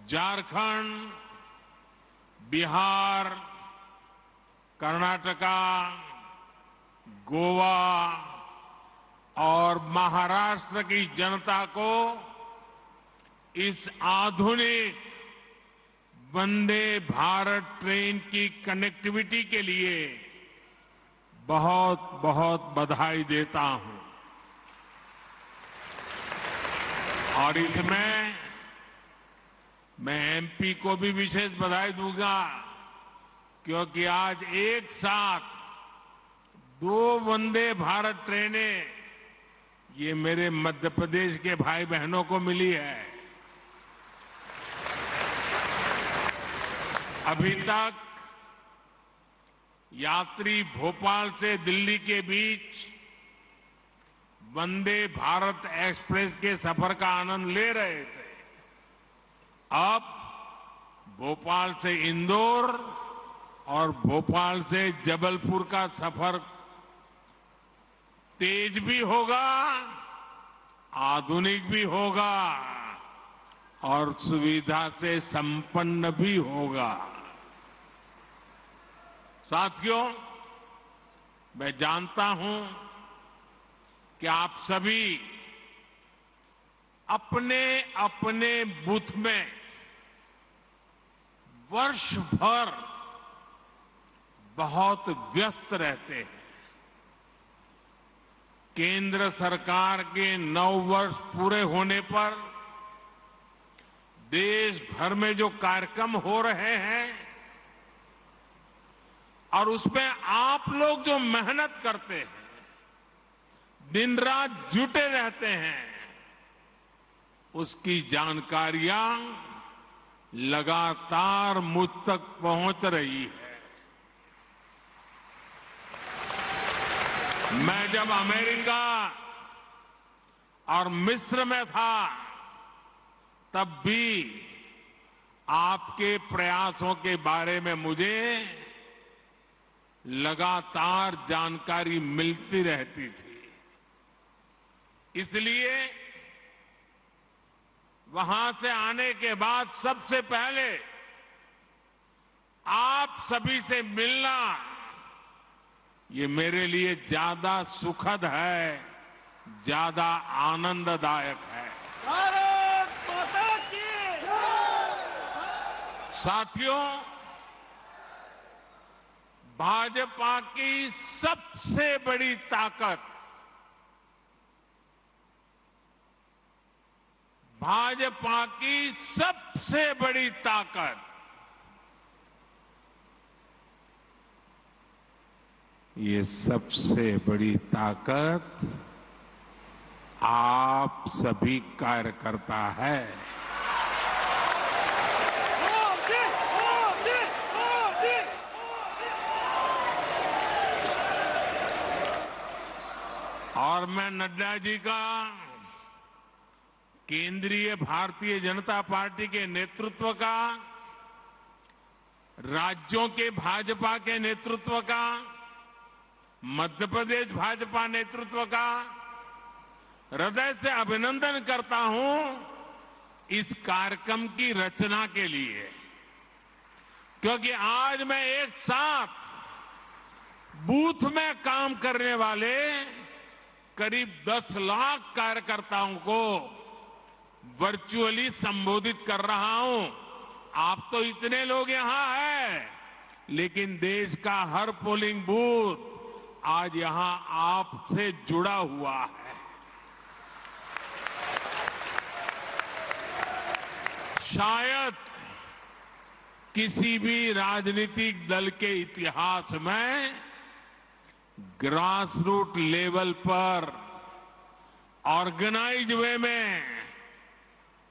झारखंड, बिहार, कर्नाटका, गोवा और महाराष्ट्र की जनता को इस आधुनिक वंदे भारत ट्रेन की कनेक्टिविटी के लिए बहुत बहुत बधाई देता हूं। और इसमें मैं एमपी को भी विशेष बधाई दूंगा, क्योंकि आज एक साथ 2 वंदे भारत ट्रेनें ये मेरे मध्य प्रदेश के भाई बहनों को मिली है। अभी तक यात्री भोपाल से दिल्ली के बीच वंदे भारत एक्सप्रेस के सफर का आनंद ले रहे थे। अब भोपाल से इंदौर और भोपाल से जबलपुर का सफर तेज भी होगा, आधुनिक भी होगा और सुविधा से संपन्न भी होगा। साथियों, मैं जानता हूं कि आप सभी अपने अपने बूथ में वर्ष भर बहुत व्यस्त रहते हैं। केंद्र सरकार के 9 वर्ष पूरे होने पर देश भर में जो कार्यक्रम हो रहे हैं और उसमें आप लोग जो मेहनत करते हैं, दिन रात जुटे रहते हैं, उसकी जानकारियां लगातार मुझ तक पहुंच रही है। मैं जब अमेरिका और मिस्र में था, तब भी आपके प्रयासों के बारे में मुझे लगातार जानकारी मिलती रहती थी। इसलिए वहां से आने के बाद सबसे पहले आप सभी से मिलना ये मेरे लिए ज्यादा सुखद है, ज्यादा आनंददायक है। भारत माता की। साथियों, भाजपा की सबसे बड़ी ताकत, भाजपा की सबसे बड़ी ताकत ये सबसे बड़ी ताकत आप सभी कार्यकर्ता है। और मैं नड्डा जी का, केंद्रीय भारतीय जनता पार्टी के नेतृत्व का, राज्यों के भाजपा के नेतृत्व का, मध्य प्रदेश भाजपा नेतृत्व का हृदय से अभिनंदन करता हूं इस कार्यक्रम की रचना के लिए, क्योंकि आज मैं एक साथ बूथ में काम करने वाले करीब 10 लाख कार्यकर्ताओं को वर्चुअली संबोधित कर रहा हूं। आप तो इतने लोग यहां हैं, लेकिन देश का हर पोलिंग बूथ आज यहां आपसे जुड़ा हुआ है। शायद किसी भी राजनीतिक दल के इतिहास में ग्रास रूट लेवल पर ऑर्गेनाइज वे में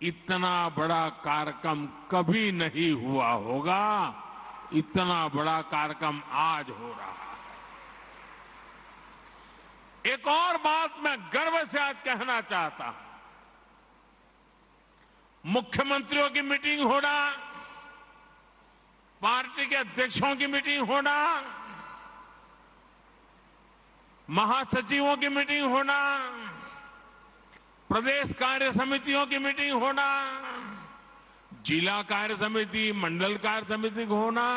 इतना बड़ा कार्यक्रम कभी नहीं हुआ होगा। इतना बड़ा कार्यक्रम आज हो रहा है। एक और बात मैं गर्व से आज कहना चाहता हूं। मुख्यमंत्रियों की मीटिंग होना, पार्टी के अध्यक्षों की मीटिंग होना, महासचिवों की मीटिंग होना, प्रदेश कार्य समितियों की मीटिंग होना, जिला कार्य समिति, मंडल कार्य समिति को होना,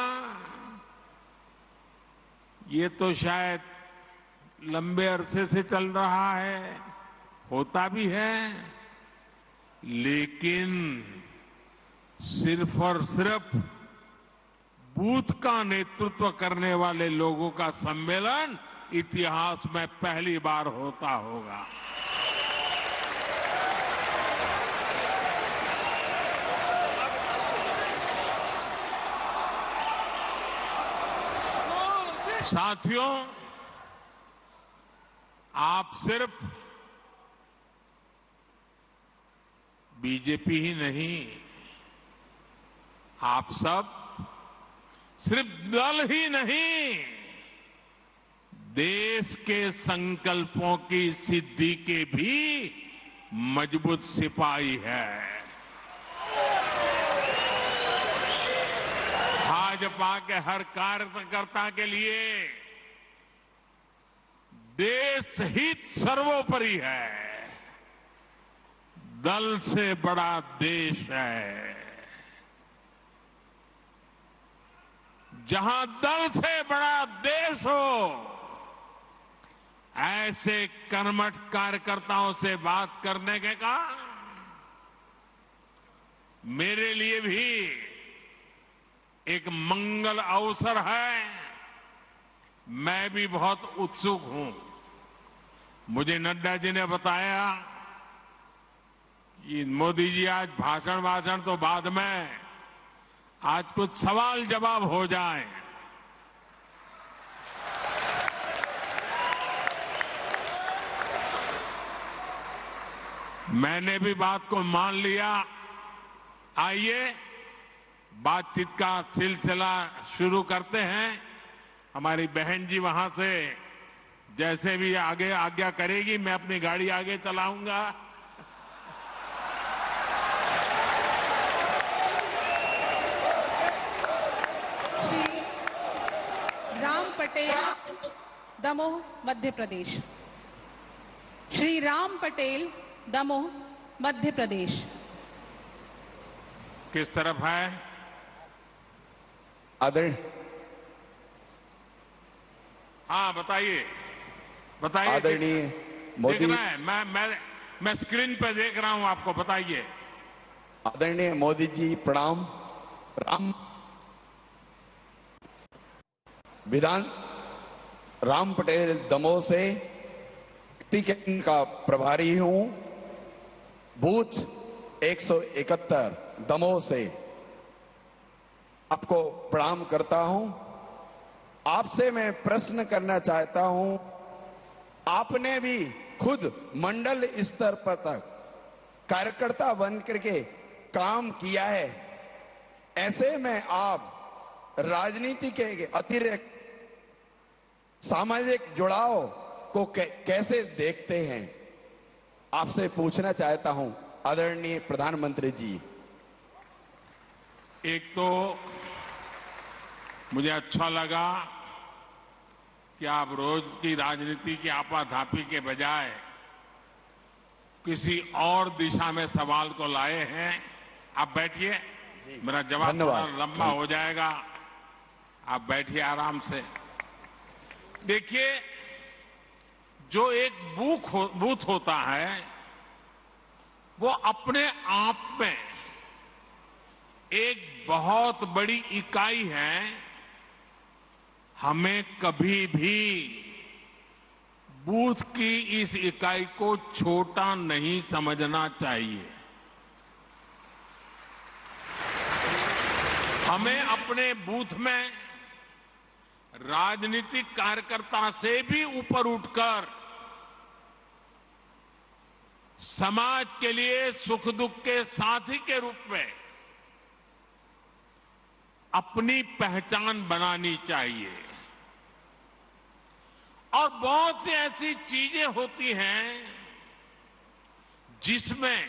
ये तो शायद लंबे अरसे से चल रहा है, होता भी है, लेकिन सिर्फ और सिर्फ बूथ का नेतृत्व करने वाले लोगों का सम्मेलन इतिहास में पहली बार होता होगा। साथियों, आप सिर्फ बीजेपी ही नहीं, आप सब सिर्फ दल ही नहीं, देश के संकल्पों की सिद्धि के भी मजबूत सिपाही है। भाजपा के हर कार्यकर्ता के लिए देश हित सर्वोपरि है, दल से बड़ा देश है। जहां दल से बड़ा देश हो, ऐसे कर्मठ कार्यकर्ताओं से बात करने के का मेरे लिए भी एक मंगल अवसर है। मैं भी बहुत उत्सुक हूं। मुझे नड्डा जी ने बताया कि मोदी जी आज भाषण तो बाद में, आज कुछ सवाल जवाब हो जाए। मैंने भी बात को मान लिया। आइए बातचीत का सिलसिला शुरू करते हैं। हमारी बहन जी वहां से जैसे भी आगे आज्ञा करेगी, मैं अपनी गाड़ी आगे चलाऊंगा। श्री राम पटेल, दमोह, मध्य प्रदेश। श्री राम पटेल, दमोह, मध्य प्रदेश। किस तरफ है? हाँ, बताइए बताइए। आदरणीय मोदी, देख रहा है, मैं स्क्रीन पे देख रहा हूं, आपको बताइए। आदरणीय मोदी जी प्रणाम। राम पटेल दमोह से टिकट का प्रभारी हूं। बूथ 171 दमोह से आपको प्रणाम करता हूं। आपसे मैं प्रश्न करना चाहता हूं। आपने भी खुद मंडल स्तर पर तक कार्यकर्ता बन करके काम किया है। ऐसे में आप राजनीति के अतिरिक्त सामाजिक जुड़ाव को कैसे देखते हैं? आपसे पूछना चाहता हूं आदरणीय प्रधानमंत्री जी। एक तो मुझे अच्छा लगा कि आप रोज की राजनीति की आपाधापी के बजाय किसी और दिशा में सवाल को लाए हैं। आप बैठिए, मेरा जवाब थोड़ा लंबा हो जाएगा। आप बैठिए आराम से। देखिए, जो एक बूथ होता है वो अपने आप में एक बहुत बड़ी इकाई है। हमें कभी भी बूथ की इस इकाई को छोटा नहीं समझना चाहिए। हमें अपने बूथ में राजनीतिक कार्यकर्ता से भी ऊपर उठकर समाज के लिए सुख दुख के साथी के रूप में अपनी पहचान बनानी चाहिए। और बहुत सी ऐसी चीजें होती हैं जिसमें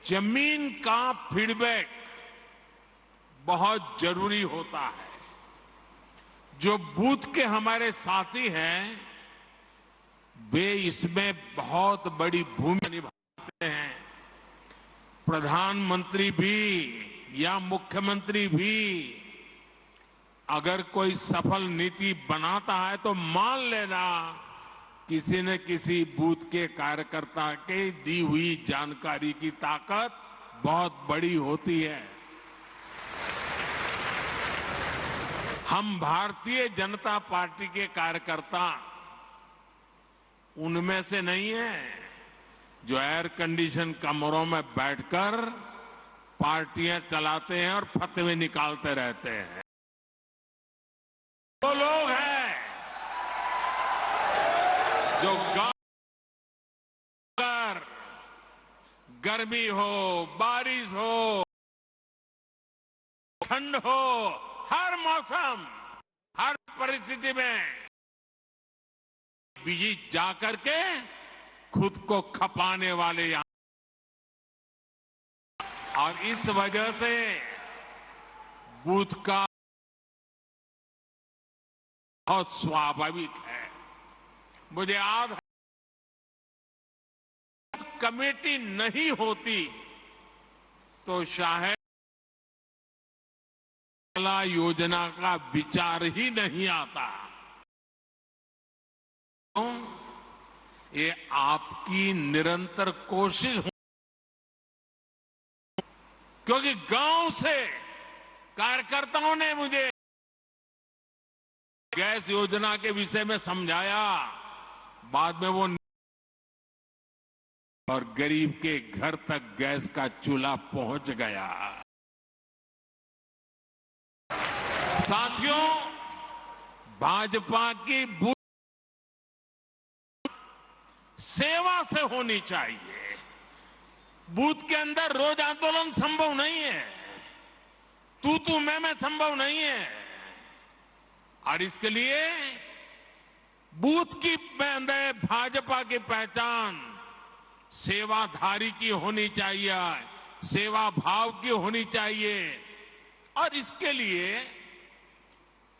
जमीन का फीडबैक बहुत जरूरी होता है। जो बूथ के हमारे साथी हैं वे इसमें बहुत बड़ी भूमिका निभाते हैं। प्रधानमंत्री भी या मुख्यमंत्री भी अगर कोई सफल नीति बनाता है तो मान लेना किसी न किसी बूथ के कार्यकर्ता के दी हुई जानकारी की ताकत बहुत बड़ी होती है। हम भारतीय जनता पार्टी के कार्यकर्ता उनमें से नहीं है जो एयर कंडीशन कमरों में बैठकर पार्टियां चलाते हैं और फतवे निकालते रहते हैं। वो लोग हैं जो गर्मी हो, बारिश हो, ठंड हो, हर मौसम, हर परिस्थिति में बिजी जाकर के खुद को खपाने वाले यहां, और इस वजह से बूथ का बहुत स्वाभाविक है। मुझे याद है कमेटी नहीं होती तो शायद योजना का विचार ही नहीं आता। ये आपकी निरंतर कोशिश हो, क्योंकि गांव से कार्यकर्ताओं ने मुझे गैस योजना के विषय में समझाया, बाद में वो और गरीब के घर तक गैस का चूल्हा पहुंच गया। साथियों, भाजपा की बूथ सेवा से होनी चाहिए। बूथ के अंदर रोज आंदोलन संभव नहीं है, तू मैं संभव नहीं है, और इसके लिए बूथ की अंदर भाजपा की पहचान सेवाधारी की होनी चाहिए, सेवा भाव की होनी चाहिए। और इसके लिए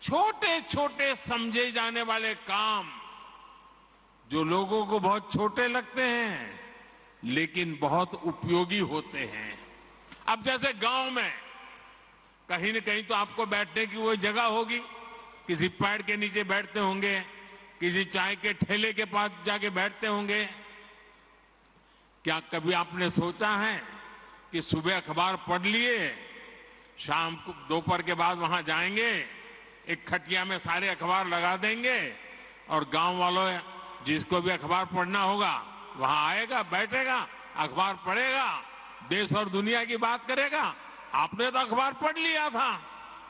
छोटे छोटे समझे जाने वाले काम जो लोगों को बहुत छोटे लगते हैं लेकिन बहुत उपयोगी होते हैं। अब जैसे गांव में कहीं न कहीं तो आपको बैठने की वो जगह होगी, किसी पेड़ के नीचे बैठते होंगे, किसी चाय के ठेले के पास जाके बैठते होंगे। क्या कभी आपने सोचा है कि सुबह अखबार पढ़ लिए, शाम को दोपहर के बाद वहां जाएंगे, एक खटिया में सारे अखबार लगा देंगे और गांव वालों जिसको भी अखबार पढ़ना होगा वहां आएगा, बैठेगा, अखबार पढ़ेगा, देश और दुनिया की बात करेगा। आपने तो अखबार पढ़ लिया था,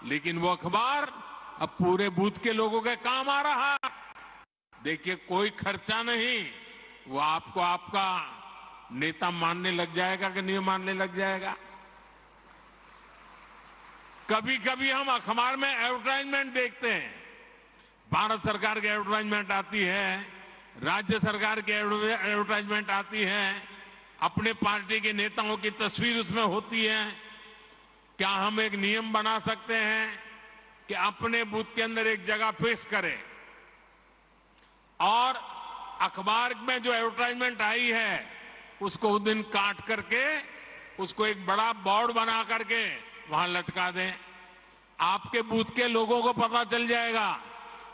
लेकिन वो अखबार अब पूरे बूथ के लोगों के काम आ रहा। देखिए, कोई खर्चा नहीं, वो आपको आपका नेता मानने लग जाएगा कि नहीं मानने लग जाएगा। कभी कभी हम अखबार में एडवर्टाइजमेंट देखते हैं, भारत सरकार की एडवर्टाइजमेंट आती है, राज्य सरकार की एडवर्टाइजमेंट आती है, अपने पार्टी के नेताओं की तस्वीर उसमें होती है। क्या हम एक नियम बना सकते हैं कि अपने बूथ के अंदर एक जगह फिक्स करें और अखबार में जो एडवर्टाइजमेंट आई है उसको उस दिन काट करके उसको एक बड़ा बोर्ड बना करके वहां लटका दें। आपके बूथ के लोगों को पता चल जाएगा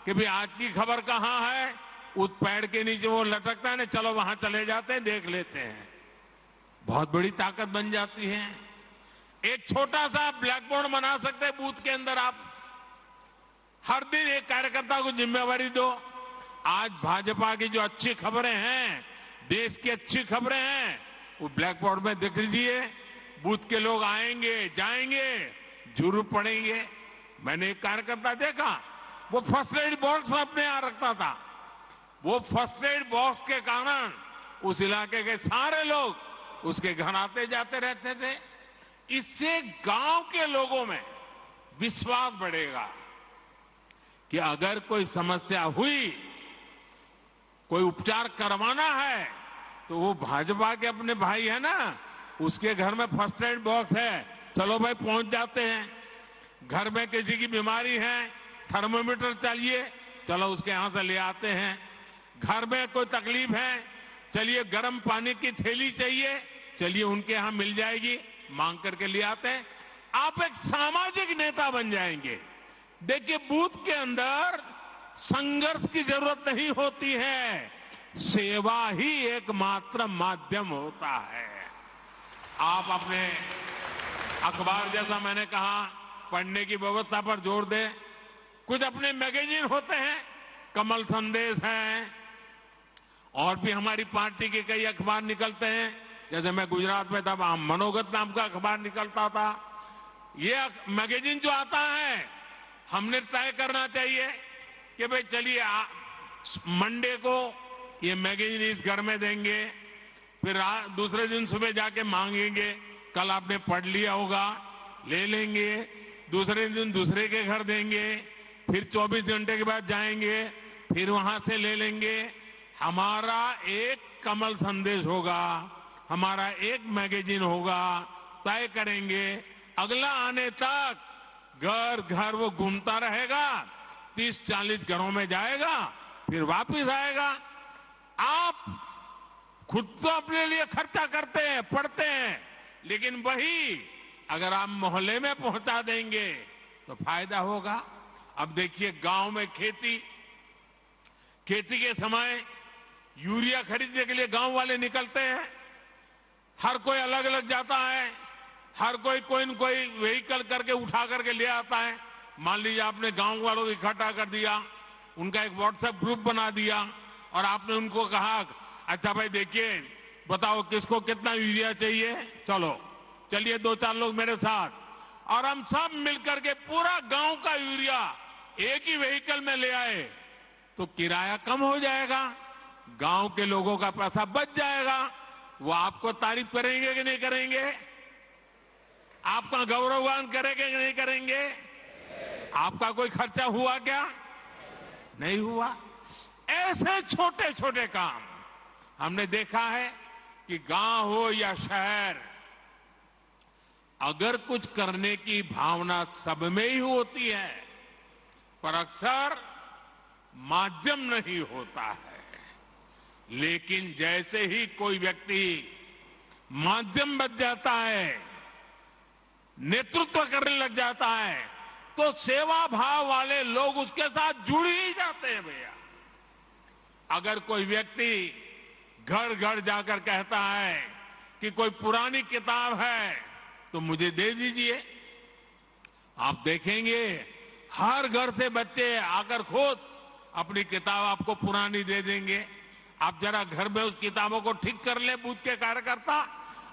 कि भाई आज की खबर कहां है, उस पेड़ के नीचे वो लटकता है ना, चलो वहां चले जाते हैं, देख लेते हैं। बहुत बड़ी ताकत बन जाती है। एक छोटा सा ब्लैक बोर्ड बना सकते हैं बूथ के अंदर। आप हर दिन एक कार्यकर्ता को जिम्मेवारी दो, आज भाजपा की जो अच्छी खबरें हैं, देश की अच्छी खबरें हैं, वो ब्लैक बोर्ड में देख लीजिए। बूथ के लोग आएंगे, जाएंगे, जरूर पढ़ेंगे। मैंने एक कार्यकर्ता देखा, वो फर्स्ट एड बॉक्स अपने यहां रखता था। वो फर्स्ट एड बॉक्स के कारण उस इलाके के सारे लोग उसके घर आते जाते रहते थे। इससे गांव के लोगों में विश्वास बढ़ेगा कि अगर कोई समस्या हुई, कोई उपचार करवाना है, तो वो भाजपा के अपने भाई है ना, उसके घर में फर्स्ट एड बॉक्स है, चलो भाई पहुंच जाते हैं। घर में किसी की बीमारी है, थर्मोमीटर चाहिए, चलो उसके यहां से ले आते हैं। घर में कोई तकलीफ है, चलिए गर्म पानी की थैली चाहिए, चलिए उनके यहां मिल जाएगी, मांग करके ले आते हैं। आप एक सामाजिक नेता बन जाएंगे। देखिए, बूथ के अंदर संघर्ष की जरूरत नहीं होती है, सेवा ही एकमात्र माध्यम होता है। आप अपने अखबार, जैसा मैंने कहा, पढ़ने की व्यवस्था पर जोर दें। कुछ अपने मैगजीन होते हैं, कमल संदेश है, और भी हमारी पार्टी के कई अखबार निकलते हैं। जैसे मैं गुजरात में था, मनोगत नाम का अखबार निकलता था। ये मैगजीन जो आता है, हमने तय करना चाहिए कि भाई चलिए मंडे को ये मैगजीन इस घर में देंगे, फिर दूसरे दिन सुबह जाके मांगेंगे, कल आपने पढ़ लिया होगा, ले लेंगे, दूसरे दिन दूसरे के घर देंगे, फिर 24 घंटे के बाद जाएंगे, फिर वहां से ले लेंगे। हमारा एक कमल संदेश होगा, हमारा एक मैगजीन होगा, तय करेंगे। अगला आने तक घर घर वो घूमता रहेगा, 30-40 घरों में जाएगा, फिर वापस आएगा। आप खुद तो अपने लिए खर्चा करते हैं, पढ़ते हैं, लेकिन वही अगर आप मोहल्ले में पहुंचा देंगे तो फायदा होगा। अब देखिए, गांव में खेती के समय यूरिया खरीदने के लिए गांव वाले निकलते हैं। हर कोई अलग अलग जाता है, हर कोई न कोई व्हीकल करके उठा करके ले आता है। मान लीजिए आपने गांव वालों को इकट्ठा कर दिया, उनका एक व्हाट्सएप ग्रुप बना दिया, और आपने उनको कहा, अच्छा भाई देखिए, बताओ किसको कितना यूरिया चाहिए, चलिए 2-4 लोग मेरे साथ, और हम सब मिलकर के पूरा गांव का यूरिया एक ही व्हीकल में ले आए, तो किराया कम हो जाएगा, गांव के लोगों का पैसा बच जाएगा। वो आपको तारीफ करेंगे कि नहीं करेंगे? आपका गौरवगान करेंगे कि नहीं करेंगे? आपका कोई खर्चा हुआ क्या? नहीं हुआ। ऐसे छोटे छोटे काम हमने देखा है कि गांव हो या शहर, अगर कुछ करने की भावना सब में ही होती है, पर अक्सर माध्यम नहीं होता है। लेकिन जैसे ही कोई व्यक्ति माध्यम बन जाता है, नेतृत्व करने लग जाता है, तो सेवा भाव वाले लोग उसके साथ जुड़ ही जाते हैं भैया। अगर कोई व्यक्ति घर घर जाकर कहता है कि कोई पुरानी किताब है तो मुझे दे दीजिए, आप देखेंगे हर घर से बच्चे आकर खुद अपनी किताब आपको पुरानी दे देंगे। आप जरा घर में उस किताबों को ठीक कर ले, बूथ के कार्यकर्ता,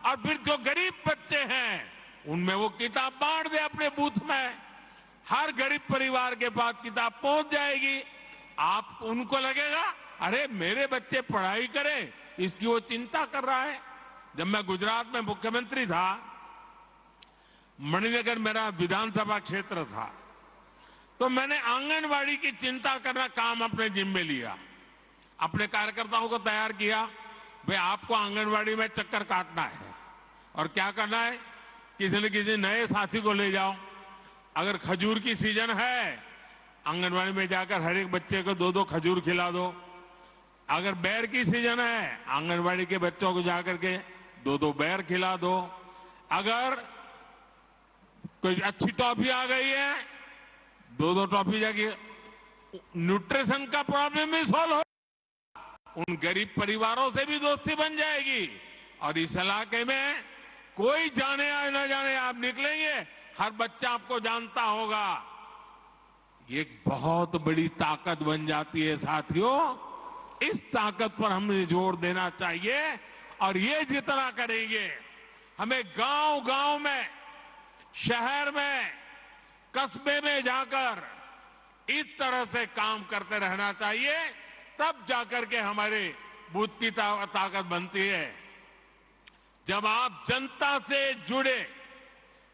और फिर जो गरीब बच्चे हैं उनमें वो किताब बांट दे अपने बूथ में। हर गरीब परिवार के पास किताब पहुंच जाएगी। आप उनको लगेगा, अरे मेरे बच्चे पढ़ाई करें, इसकी वो चिंता कर रहा है। जब मैं गुजरात में मुख्यमंत्री था, मणिनगर मेरा विधानसभा क्षेत्र था, तो मैंने आंगनवाड़ी की चिंता करना काम अपने जिम्मे लिया। अपने कार्यकर्ताओं को तैयार किया, भाई आपको आंगनवाड़ी में चक्कर काटना है, और क्या करना है, किसी न किसी नए साथी को ले जाओ। अगर खजूर की सीजन है, आंगनवाड़ी में जाकर हर एक बच्चे को 2-2 खजूर खिला दो। अगर बैर की सीजन है, आंगनवाड़ी के बच्चों को जाकर के 2-2 बैर खिला दो। अगर कोई अच्छी टॉफी आ गई है, 2-2 टॉफी जाके, न्यूट्रिशन का प्रॉब्लम भी सॉल्व हो, उन गरीब परिवारों से भी दोस्ती बन जाएगी। और इस इलाके में कोई जाने या न जाने आप निकलेंगे, हर बच्चा आपको जानता होगा। ये एक बहुत बड़ी ताकत बन जाती है साथियों। इस ताकत पर हमें जोर देना चाहिए, और ये जितना करेंगे, हमें गांव गांव में, शहर में, कस्बे में जाकर इस तरह से काम करते रहना चाहिए। तब जाकर के हमारे बूथ की ताकत बनती है। जब आप जनता से जुड़े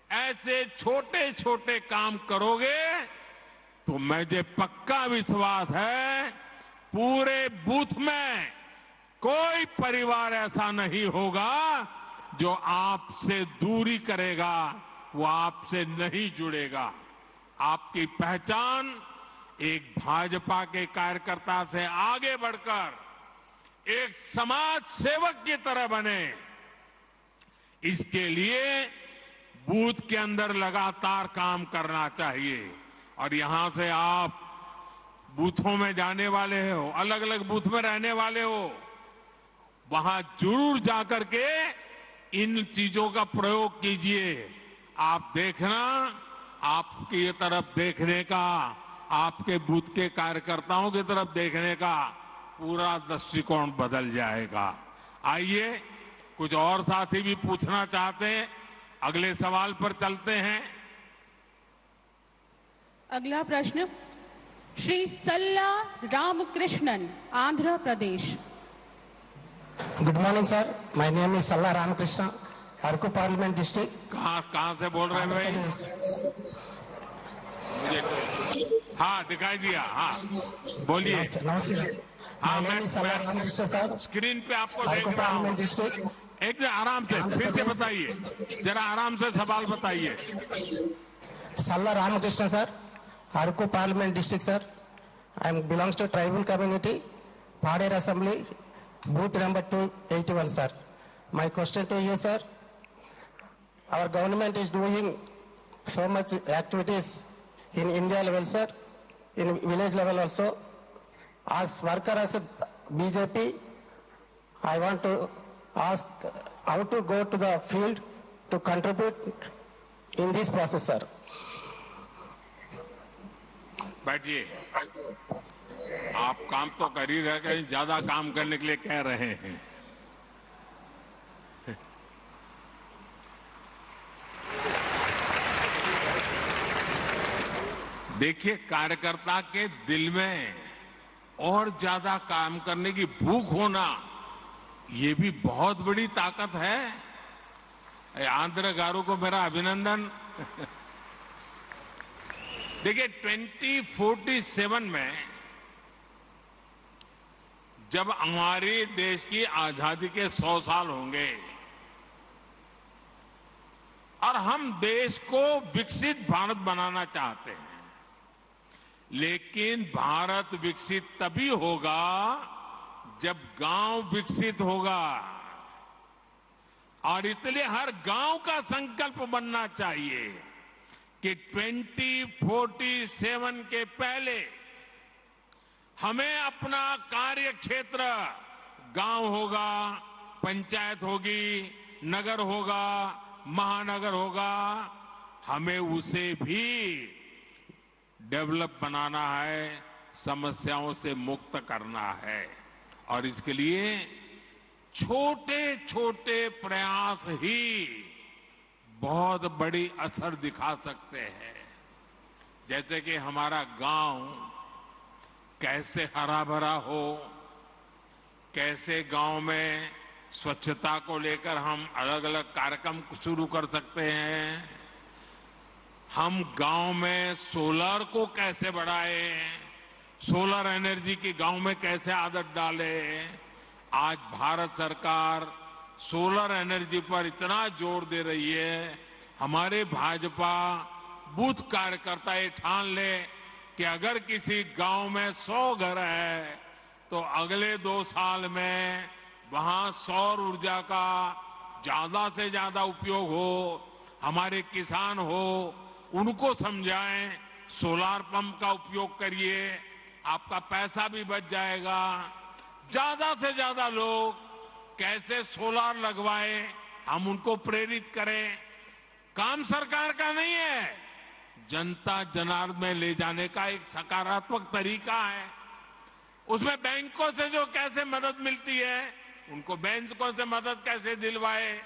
ऐसे छोटे छोटे काम करोगे, तो मुझे पक्का विश्वास है पूरे बूथ में कोई परिवार ऐसा नहीं होगा जो आपसे दूरी करेगा, वो आपसे नहीं जुड़ेगा। आपकी पहचान एक भाजपा के कार्यकर्ता से आगे बढ़कर एक समाज सेवक की तरह बने, इसके लिए बूथ के अंदर लगातार काम करना चाहिए। और यहां से आप बूथों में जाने वाले हो, अलग अलग बूथ में रहने वाले हो, वहां जरूर जाकर के इन चीजों का प्रयोग कीजिए। आप देखना, आपकी तरफ देखने का, आपके बूथ के कार्यकर्ताओं की तरफ देखने का पूरा दृष्टिकोण बदल जाएगा। आइए, कुछ और साथी भी पूछना चाहते हैं, अगले सवाल पर चलते हैं। अगला प्रश्न Shri Salla Ramakrishnan, Andhra Pradesh. Good morning sir, my name is Salla Ramakrishna, Araku parliament district. कहां से बोल रहे हैं भाई? मुझे हाँ दिखाई दिया। हाँ बोलिए। हाँ, मैं सर स्क्रीन पे आपको देख अरकू रहा हूँ। Parliament district. एक आराम से फिर से बताइए, जरा आराम से सवाल बताइए। Salla Ramakrishna sir, Araku parliament district sir. I am belongs to tribal community, Paderu assembly, booth number 281 sir. My question to you sir, our government is doing so much activities in India level sir, in village level also. As worker as a BJP, I want to ask how to go to the field to contribute in this process sir. बैठिए। आप काम तो कर ही रहे, कहीं ज्यादा काम करने के लिए कह रहे हैं। देखिए, कार्यकर्ता के दिल में और ज्यादा काम करने की भूख होना, ये भी बहुत बड़ी ताकत है। आंध्र गारू को मेरा अभिनंदन। देखिए, 2047 में जब हमारे देश की आजादी के 100 साल होंगे और हम देश को विकसित भारत बनाना चाहते हैं, लेकिन भारत विकसित तभी होगा जब गांव विकसित होगा। और इसलिए हर गांव का संकल्प बनना चाहिए कि 2047 के पहले हमें अपना कार्य क्षेत्र, गांव होगा, पंचायत होगी, नगर होगा, महानगर होगा, हमें उसे भी डेवलप बनाना है, समस्याओं से मुक्त करना है। और इसके लिए छोटे छोटे प्रयास ही बहुत बड़ी असर दिखा सकते हैं। जैसे कि हमारा गांव कैसे हरा भरा हो, कैसे गांव में स्वच्छता को लेकर हम अलग अलग कार्यक्रम शुरू कर सकते हैं, हम गांव में सोलर को कैसे बढ़ाएं, सोलर एनर्जी की गांव में कैसे आदत डालें। आज भारत सरकार सोलर एनर्जी पर इतना जोर दे रही है, हमारे भाजपा बूथ कार्यकर्ता ये ठान ले कि अगर किसी गांव में 100 घर है तो अगले 2 साल में वहां सौर ऊर्जा का ज्यादा से ज्यादा उपयोग हो। हमारे किसान हो, उनको समझाएं, सोलार पंप का उपयोग करिए, आपका पैसा भी बच जाएगा। ज्यादा से ज्यादा लोग कैसे सोलार लगवाएं, हम उनको प्रेरित करें। काम सरकार का नहीं है, जनता जनार्दन में ले जाने का एक सकारात्मक तरीका है। उसमें बैंकों से जो कैसे मदद मिलती है, उनको बैंकों से मदद कैसे दिलवाए,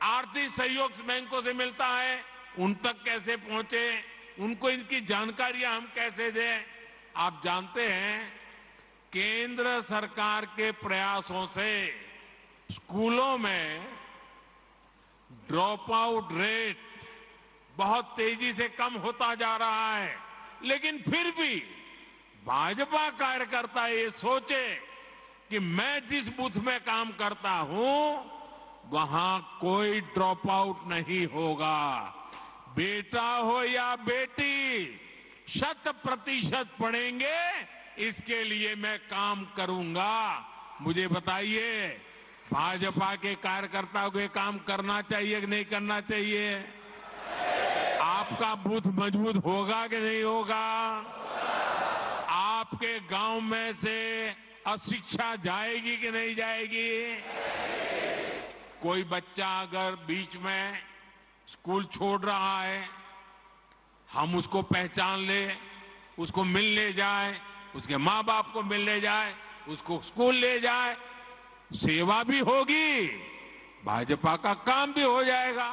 आर्थिक सहयोग बैंकों से मिलता है, उन तक कैसे पहुंचे, उनको इनकी जानकारियां हम कैसे दें। आप जानते हैं, केंद्र सरकार के प्रयासों से स्कूलों में ड्रॉप आउट रेट बहुत तेजी से कम होता जा रहा है। लेकिन फिर भी भाजपा कार्यकर्ता ये सोचे कि मैं जिस बूथ में काम करता हूं वहां कोई ड्रॉप आउट नहीं होगा। बेटा हो या बेटी 100% पढ़ेंगे, इसके लिए मैं काम करूंगा। मुझे बताइए, भाजपा के कार्यकर्ताओं को ये काम करना चाहिए कि नहीं करना चाहिए? आपका बूथ मजबूत होगा कि नहीं होगा? आपके गांव में से अशिक्षा जाएगी कि नहीं जाएगी? कोई बच्चा अगर बीच में स्कूल छोड़ रहा है, हम उसको पहचान ले, उसको मिलने जाए, उसके माँ बाप को मिलने जाए, उसको स्कूल ले जाए, सेवा भी होगी, भाजपा का काम भी हो जाएगा।